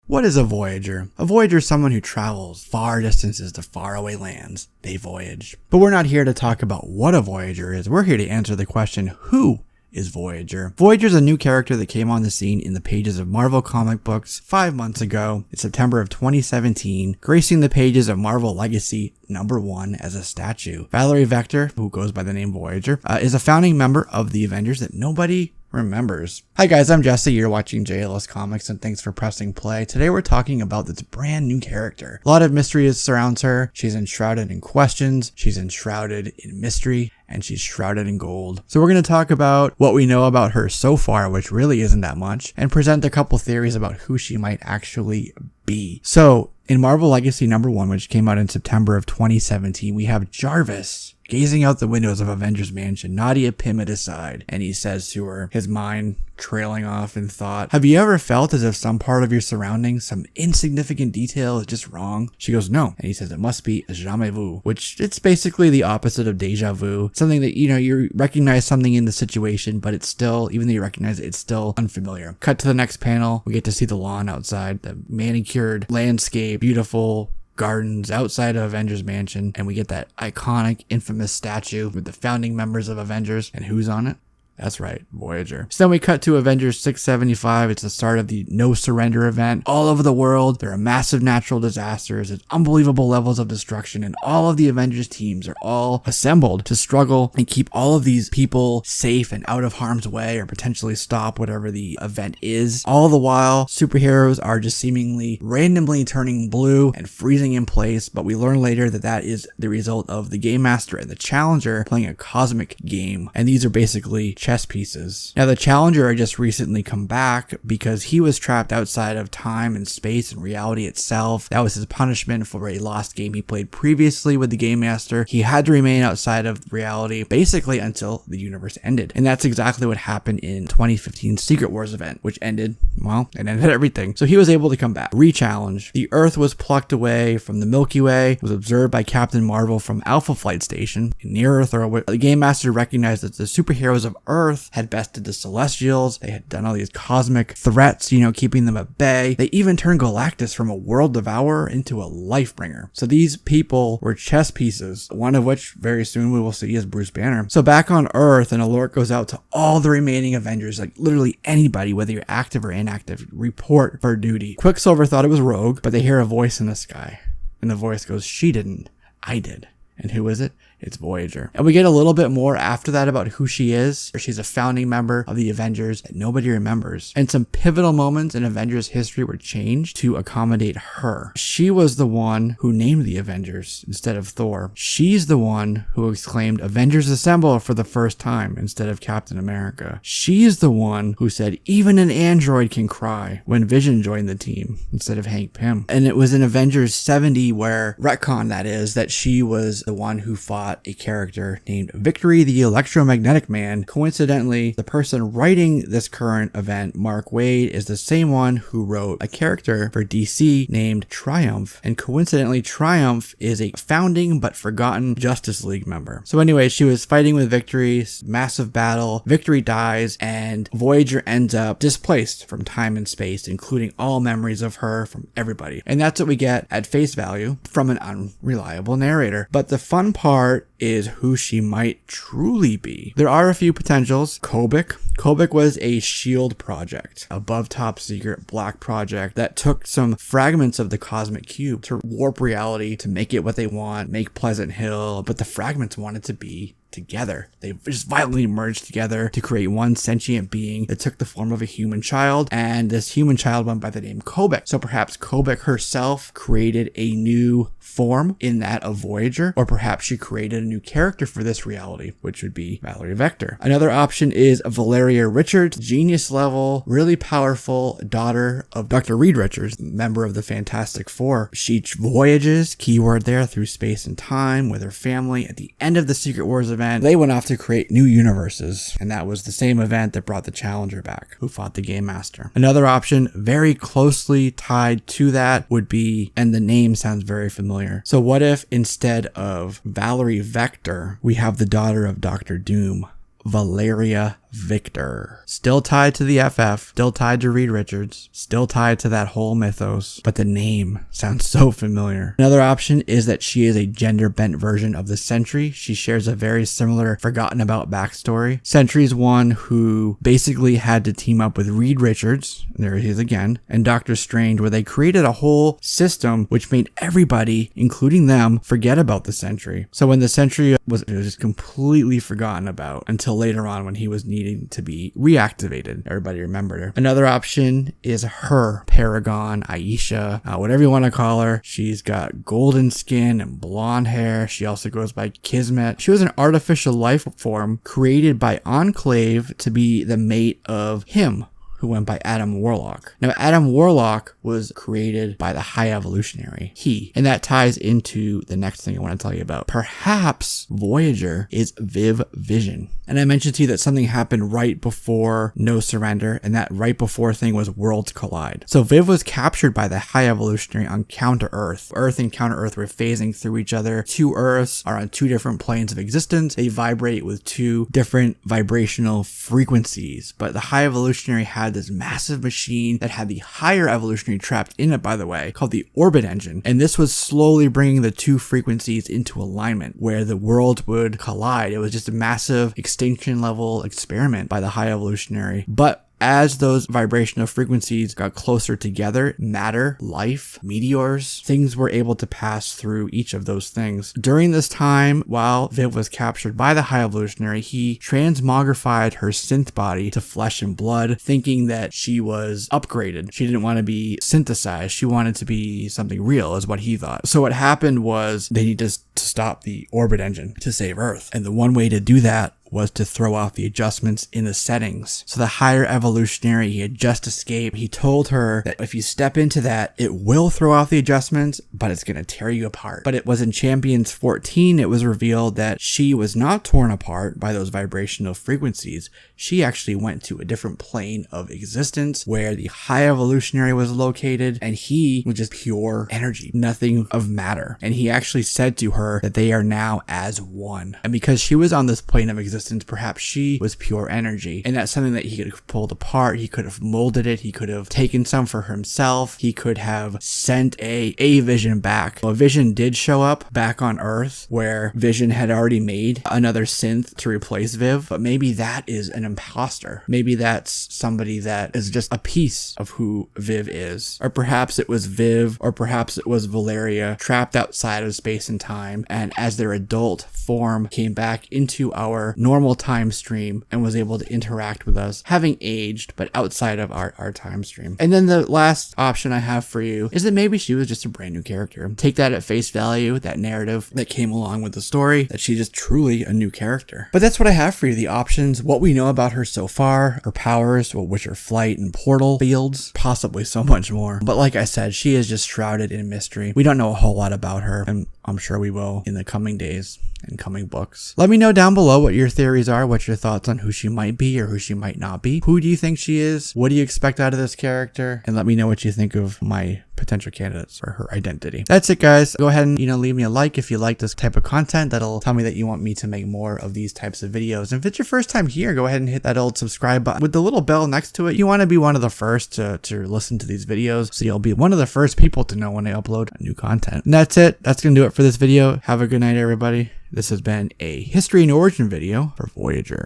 What is a Voyager? A Voyager is someone who travels far distances to faraway lands. They voyage. But we're not here to talk about what a Voyager is. We're here to answer the question, who is Voyager? Voyager is a new character that came on the scene in the pages of Marvel comic books 5 months ago, in September of 2017, gracing the pages of Marvel Legacy #1 as a statue. Valerie Vector, who goes by the name Voyager, is a founding member of the Avengers that nobody remembers. Hi guys, I'm Jesse, you're watching JLS Comics, and thanks for pressing play. Today we're talking about this brand new character. A lot of mystery surrounds her. She's enshrouded in questions, she's enshrouded in mystery, and she's shrouded in gold. So we're going to talk about what we know about her so far, which really isn't that much, and present a couple theories about who she might actually be. So, in Marvel Legacy #1, which came out in September of 2017, we have Jarvis gazing out the windows of Avengers Mansion, Nadia Pym at his side, and he says to her, his mind trailing off in thought, "Have you ever felt as if some part of your surroundings, some insignificant detail is just wrong?" She goes, "No." And he says, "It must be jamais vu," which it's basically the opposite of deja vu. Something that, you recognize something in the situation, but it's still, even though you recognize it, it's still unfamiliar. Cut to the next panel. We get to see the lawn outside, the manicured landscape, beautiful gardens outside of Avengers Mansion, and we get that iconic, infamous statue with the founding members of Avengers, and who's on it? That's right, Voyager. So then we cut to Avengers 675. It's the start of the No Surrender event. All over the world, there are massive natural disasters. There's unbelievable levels of destruction, and all of the Avengers teams are all assembled to struggle and keep all of these people safe and out of harm's way, or potentially stop whatever the event is. All the while, superheroes are just seemingly randomly turning blue and freezing in place, but we learn later that that is the result of the Game Master and the Challenger playing a cosmic game, and these are basically chess pieces. Now, the Challenger had just recently come back because he was trapped outside of time and space and reality itself. That was his punishment for a lost game he played previously with the Game Master. He had to remain outside of reality basically until the universe ended. And that's exactly what happened in 2015 Secret Wars event, which ended, well, it ended everything. So he was able to come back, re-challenge. The Earth was plucked away from the Milky Way, was observed by Captain Marvel from Alpha Flight Station in near Earth orbit. The Game Master recognized that the superheroes of Earth had bested the Celestials. They had done all these cosmic threats, keeping them at bay. They even turned Galactus from a world devourer into a life bringer. So these people were chess pieces, one of which very soon we will see is Bruce Banner. So back on Earth, an alert goes out to all the remaining Avengers, like literally anybody, whether you're active or inactive, report for duty. Quicksilver thought it was Rogue, but they hear a voice in the sky. And the voice goes, "She didn't, I did." And who is it? It's Voyager. And we get a little bit more after that about who she is. She's a founding member of the Avengers that nobody remembers. And some pivotal moments in Avengers history were changed to accommodate her. She was the one who named the Avengers instead of Thor. She's the one who exclaimed "Avengers Assemble" for the first time instead of Captain America. She's the one who said "Even an android can cry" when Vision joined the team instead of Hank Pym. And it was in Avengers 70 where, retcon that is, that she was the one who fought a character named Victory the Electromagnetic Man. Coincidentally, the person writing this current event, Mark Waid, is the same one who wrote a character for DC named Triumph. And coincidentally, Triumph is a founding but forgotten Justice League member. So anyway, she was fighting with Victory, massive battle. Victory dies, and Voyager ends up displaced from time and space, including all memories of her from everybody. And that's what we get at face value from an unreliable narrator. But the fun part is who she might truly be. There are a few potentials. Kobik was a SHIELD project, above top secret black project that took some fragments of the cosmic cube to warp reality, to make it what they want, make Pleasant Hill, but the fragments wanted to be together. They just violently merged together to create one sentient being that took the form of a human child, and this human child went by the name Kobik. So perhaps Kobik herself created a new form in that of Voyager, or perhaps she created a new character for this reality, which would be Valerie Vector. Another option is Valeria Richards, genius level, really powerful daughter of Dr. Reed Richards, member of the Fantastic Four. She voyages, keyword there, through space and time with her family. At the end of the Secret Wars event, they went off to create new universes, and that was the same event that brought the Challenger back, who fought the Game Master. Another option very closely tied to that would be, and the name sounds very familiar, so what if instead of Valerie Vector, we have the daughter of Dr. Doom, Valeria Victor. Still tied to the FF, still tied to Reed Richards, still tied to that whole mythos, but the name sounds so familiar. Another option is that she is a gender-bent version of the Sentry. She shares a very similar forgotten about backstory. Sentry's one who basically had to team up with Reed Richards, there he is again, and Doctor Strange, where they created a whole system which made everybody, including them, forget about the Sentry. So when the Sentry was just completely forgotten about until later on when he was needing to be reactivated. Everybody remembered her. Another option is her, Paragon, Aisha, whatever you want to call her. She's got golden skin and blonde hair. She also goes by Kismet. She was an artificial life form created by Enclave to be the mate of him, who went by Adam Warlock. Now, Adam Warlock was created by the High Evolutionary, he. And that ties into the next thing I want to tell you about. Perhaps Voyager is Viv Vision. And I mentioned to you that something happened right before No Surrender, and that right before thing was Worlds Collide. So Viv was captured by the High Evolutionary on Counter Earth. Earth and Counter Earth were phasing through each other. Two Earths are on two different planes of existence. They vibrate with two different vibrational frequencies. But the High Evolutionary had this massive machine that had the higher evolutionary trapped in it, by the way, called the Orbit Engine. And this was slowly bringing the two frequencies into alignment where the worlds would collide. It was just a massive extinction level experiment by the High Evolutionary. But as those vibrational frequencies got closer together, matter, life, meteors, things were able to pass through each of those things. During this time, while Viv was captured by the High Evolutionary, he transmogrified her synth body to flesh and blood, thinking that she was upgraded. She didn't want to be synthesized. She wanted to be something real, is what he thought. So what happened was they needed to stop the Orbit Engine to save Earth. And the one way to do that was to throw off the adjustments in the settings. So the Higher Evolutionary, he had just escaped. He told her that if you step into that, it will throw off the adjustments, but it's going to tear you apart. But it was in Champions 14, it was revealed that she was not torn apart by those vibrational frequencies. She actually went to a different plane of existence where the High Evolutionary was located, and he was just pure energy, nothing of matter. And he actually said to her that they are now as one. And because she was on this plane of existence, perhaps she was pure energy, and that's something that he could have pulled apart. He could have molded it. He could have taken some for himself. He could have sent a Vision back. Well, Vision did show up back on Earth where Vision had already made another synth to replace Viv, but maybe that is an imposter. Maybe that's somebody that is just a piece of who Viv is. Or perhaps it was Viv, or perhaps it was Valeria trapped outside of space and time, and as their adult form came back into our normal time stream and was able to interact with us, having aged, but outside of our time stream. And then the last option I have for you is that maybe she was just a brand new character. Take that at face value, that narrative that came along with the story, that she's just truly a new character. But that's what I have for you, the options, what we know about her so far, her powers, which are flight and portal fields, possibly so much more. But like I said, she is just shrouded in mystery. We don't know a whole lot about her, and I'm sure we will in the coming days and coming books. Let me know down below what your theories are, what your thoughts on who she might be or who she might not be. Who do you think she is? What do you expect out of this character? And let me know what you think of my potential candidates for her identity. That's it, guys. Go ahead and, leave me a like if you like this type of content. That'll tell me that you want me to make more of these types of videos. And if it's your first time here, go ahead and hit that old subscribe button with the little bell next to it. You want to be one of the first to listen to these videos, so you'll be one of the first people to know when I upload new content. And that's it. That's going to do it for this video. Have a good night, everybody. This has been a history and origin video for Voyager.